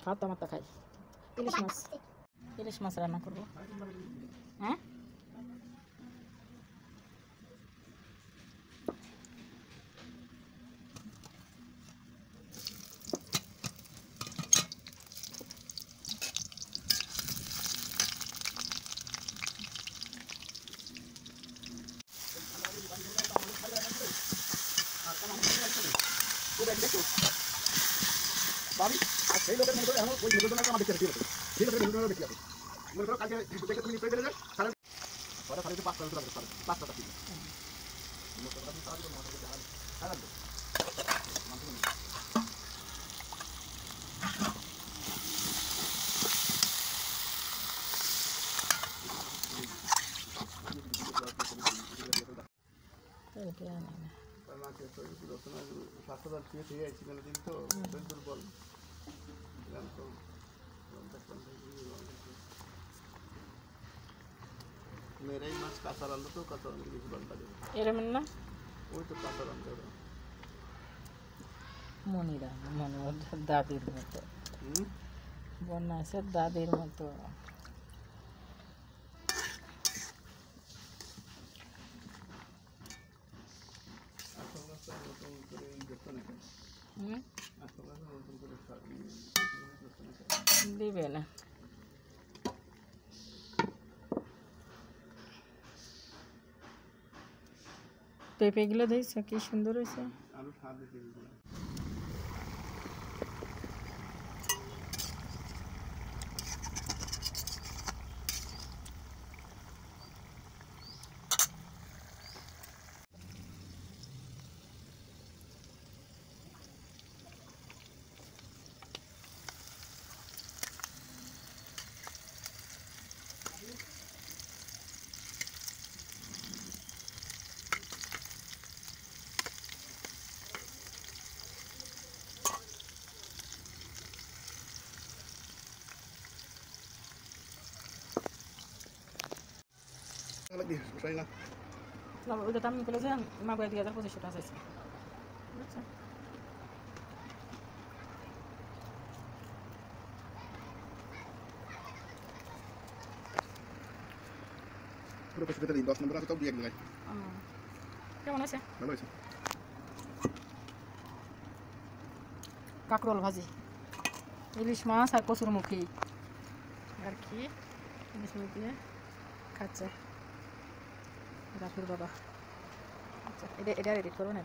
হাত আমার খাই। ইলিশ মাছ রান্না করবো। হ্যাঁ, সেই লোকের মনে করে এখন ওই নিবেদনটা আমার দেখতে হবে। সেই লোকের নিবেদনটা দেখতে হবে। মনে করো কালকে দেখে তুমি নিতে গেলে সাড়ে 5টা উঠে যাবে, 5টা ঠিক আছে। লোকটা আপনি সারা দিন মাথা দিয়ে হারান হারান স্বাস্থ্যবান খেয়ে খেয়ে আইছি মানে দিন তো দুর্বল মেরাই মাছ কাঁচা রান্না তো কাঁচা রান্না বেশি ভালো লাগে এরকম না, ওই তো কাঁচা রান্না মনিরা মনে হচ্ছে দাদির মতো, বন্যা আছে দাদির মতো। দিবে না। পেঁপেগুলো দেখছো কি সুন্দর হয়েছে। আলু স্বাদ দিতে lagi saya lah. Kalau udah tamu kalau saya mau bayar 3,500 টাকা চাইছে, বুঝছো? Udah pas kita di 10 nomor atau dia mulai. কেমন আছে? ভালো আছে। কাঁকরোল ভাজি, ইলিশ মাছ আর কচুর মুখী আর কি ইলিশ মুখ দিয়ে খাচ্ছে রাফির বাবা। আচ্ছা, এটা এডিট করো না।